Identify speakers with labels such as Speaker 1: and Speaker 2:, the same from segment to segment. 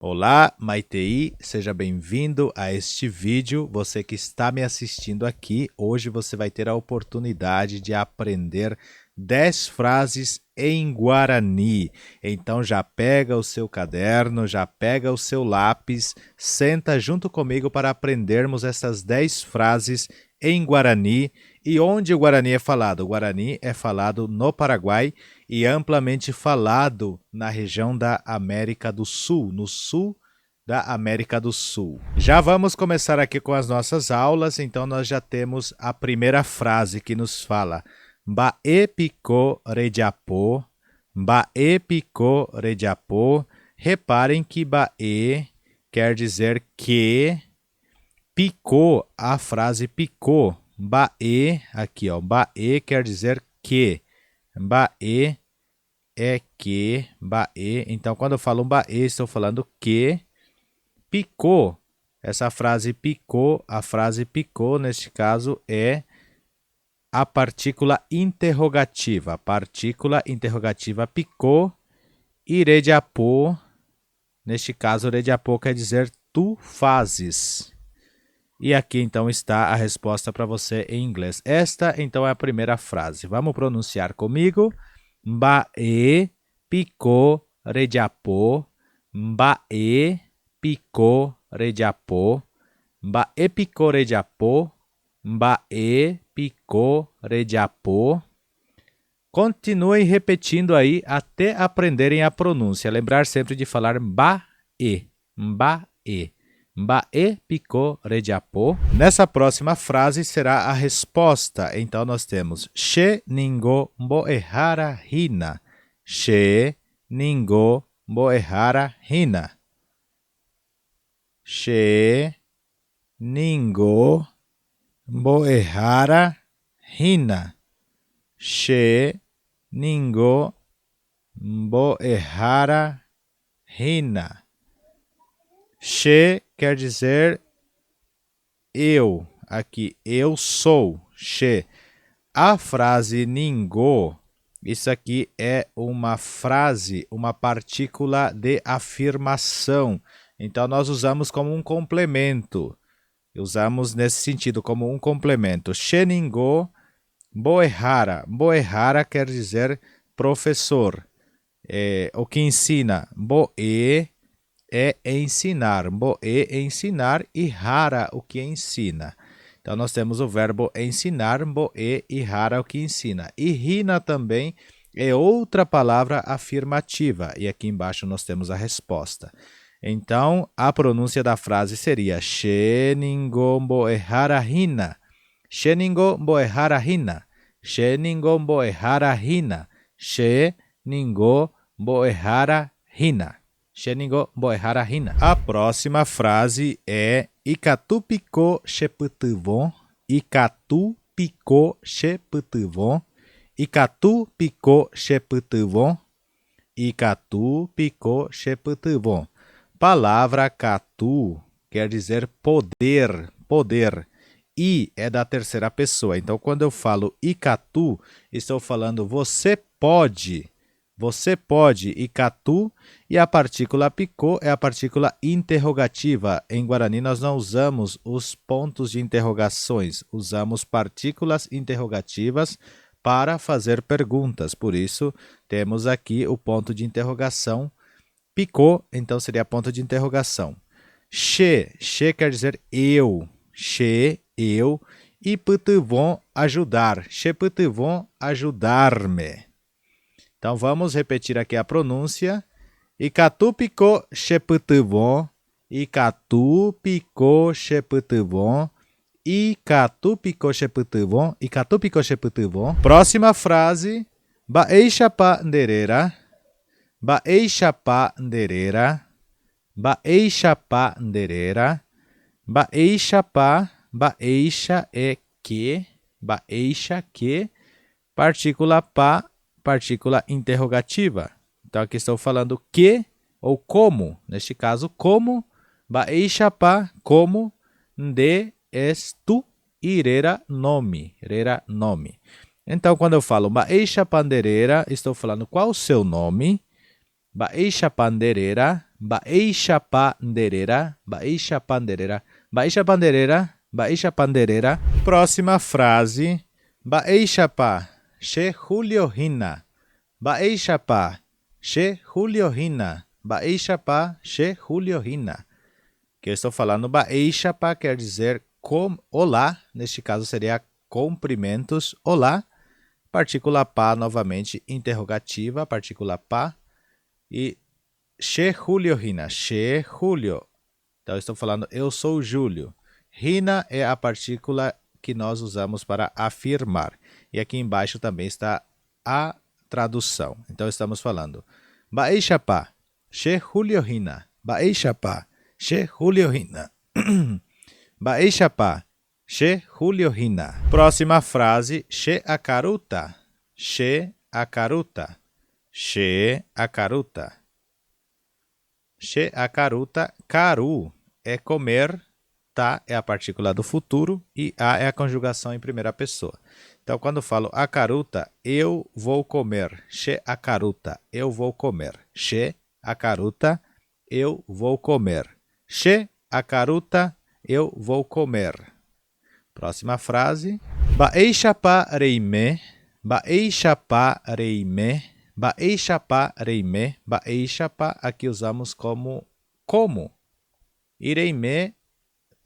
Speaker 1: Olá, Maitei, seja bem-vindo a este vídeo. Você que está me assistindo aqui, hoje você vai ter a oportunidade de aprender 10 frases em Guarani. Então já pega o seu caderno, já pega o seu lápis, senta junto comigo para aprendermos essas 10 frases em Guarani. E onde o Guarani é falado? O Guarani é falado no Paraguai e amplamente falado na região da América do Sul, no sul da América do Sul. Já vamos começar aqui com as nossas aulas, então nós já temos a primeira frase que nos fala Bae pico rejapo, Bae pico rejapo. Reparem que Bae quer dizer que, picou, a frase picou. Bae, aqui ó, Bae quer dizer que. Bae é que, bae. Então, quando eu falo bae, estou falando que picou. Essa frase picou, a frase picou, neste caso, é a partícula interrogativa. A partícula interrogativa picou. E rejapo, neste caso, rejapo quer dizer tu fazes. E aqui, então, está a resposta para você em inglês. Esta, então, é a primeira frase. Vamos pronunciar comigo. Bae pico rejapo, bae pico rejapo, bae pico rejapo, bae pico rejapo. Continuem repetindo aí até aprenderem a pronúncia. Lembrar sempre de falar bae, bae. Bae pico rejapo. Nessa próxima frase será a resposta. Então nós temos She ningo mboehara hina. She ningo mboehara hina. She ningo mboehara hina. She ningo mboehara hina. She quer dizer eu. Aqui, eu sou. She. A frase ningo, isso aqui é uma frase, uma partícula de afirmação. Então, nós usamos como um complemento. Usamos nesse sentido, como um complemento. She ningo mboehara. Mboehara quer dizer professor. O que ensina. Mboe é ensinar. Mboe é ensinar e hara o que ensina. Então, nós temos o verbo ensinar, mboe, e hara o que ensina. E hina também é outra palavra afirmativa. E aqui embaixo nós temos a resposta. Então, a pronúncia da frase seria She ningo mboehara hina. She ningo mboehara hina. She ningo mboehara hina. She ningo mboehara hina. Sheningo boehara hina. A próxima frase é Ikatu pico sheputivon. Ikatu pico sheputivon. Ikatu pico sheputivon. Ikatu pico sheputivon. Palavra katu quer dizer poder, poder. I é da terceira pessoa. Então, quando eu falo ikatu, estou falando você pode. Você pode, ikatu, e a partícula picô é a partícula interrogativa. Em Guarani, nós não usamos os pontos de interrogações, usamos partículas interrogativas para fazer perguntas. Por isso, temos aqui o ponto de interrogação. Picô, então, seria ponto de interrogação. She quer dizer eu. She, eu. E putivon, ajudar. She putivon, ajudar-me. Então, vamos repetir aqui a pronúncia. Ikatu pico sheputivon. Ikatu pico sheputivon. Ikatu pico sheputivon. Ikatu pico sheputivon. Próxima frase. Baeixa pandereira. Baeixa pandereira. Baeixa pandereira. Baeixa pa. Baeixa é que. Baeixa que. Partícula pa. Partícula interrogativa. Então, aqui estou falando que ou como. Neste caso, como. Baeixa pa, como. De es tu. Irera nome. Irera nome. Então, quando eu falo baeixa pandereira, estou falando qual o seu nome. Baeixa pandereira, baeixa pandereira, baeixa pandereira, baeixa pandereira, baeixa pandereira. Próxima frase. Baeixa pa, she Julio Rina. Baeixa pa, she Julio Rina. Baeixa pa, she Julio Rina. Que eu estou falando baeixa pa quer dizer olá. Neste caso seria cumprimentos. Olá. Partícula pa novamente interrogativa. Partícula pa. E che Julio Rina. Che Julio. Então eu estou falando eu sou Júlio. Rina é a partícula que nós usamos para afirmar. E aqui embaixo também está a tradução. Então estamos falando baeixa pa, che Julio Rina. Baeixa pa, che Julio Rina. Baeixa pa, che Julio Rina. Próxima frase, che akaruta. Che akaruta. Che akaruta. Che akaruta. Karu é comer. Ta é a partícula do futuro e a é a conjugação em primeira pessoa. Então, quando eu falo akaruta, eu vou comer. She akaruta, eu vou comer. She akaruta, eu vou comer. She akaruta, eu vou comer. Próxima frase. Baeixa pa reime. Baeixa pa reime. Baeixa pa reime. Baeixa pa aqui usamos como. Ireime.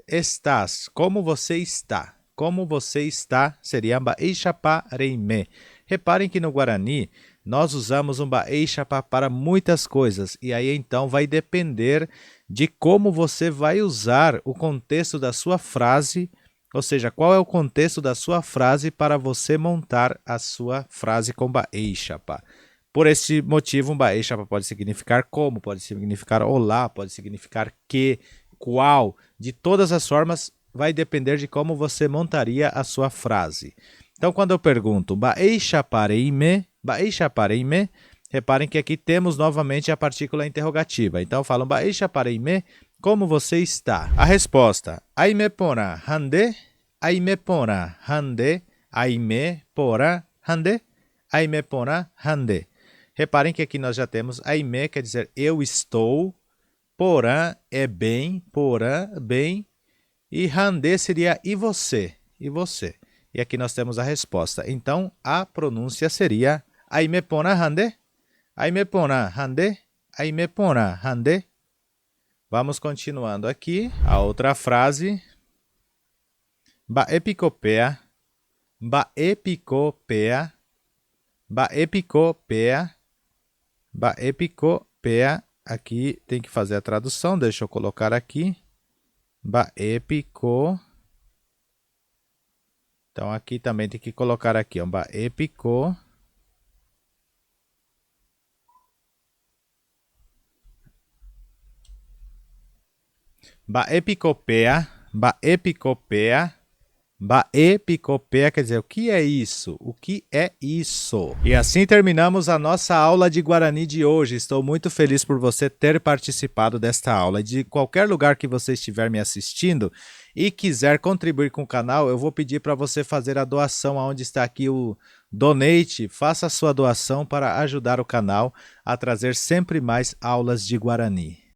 Speaker 1: Estás, como você está. Como você está seria baeixa pa reime. Reparem que no Guarani nós usamos um baeixa pa para muitas coisas. E aí então vai depender de como você vai usar o contexto da sua frase. Ou seja, qual é o contexto da sua frase para você montar a sua frase com baeixa pa. Por esse motivo, um baeixa pa pode significar como, pode significar olá, pode significar que, qual. De todas as formas, vai depender de como você montaria a sua frase. Então, quando eu pergunto baeixa pa reime, reparem que aqui temos novamente a partícula interrogativa. Então, eu falo baeixa pa reime, como você está? A resposta, aime pora hande, aime pora hande, aime pora hande, aime pora hande. Reparem que aqui nós já temos aime, quer dizer eu estou, porã é bem, porã, bem, e hande seria e você, e você. E aqui nós temos a resposta. Então, a pronúncia seria aime pora hande, aime pora hande, aime pora hande. Vamos continuando aqui. A outra frase. Baepicopea, baepicopea, baepicopea, baepicopea. Aqui tem que fazer a tradução, deixa eu colocar aqui. Baepico. Então, aqui também tem que colocar aqui, ó, baepico. Baepicopea, baepicopea. Baepicopea quer dizer, o que é isso? O que é isso? E assim terminamos a nossa aula de Guarani de hoje. Estou muito feliz por você ter participado desta aula. De qualquer lugar que você estiver me assistindo e quiser contribuir com o canal, eu vou pedir para você fazer a doação, onde está aqui o Donate. Faça a sua doação para ajudar o canal a trazer sempre mais aulas de Guarani.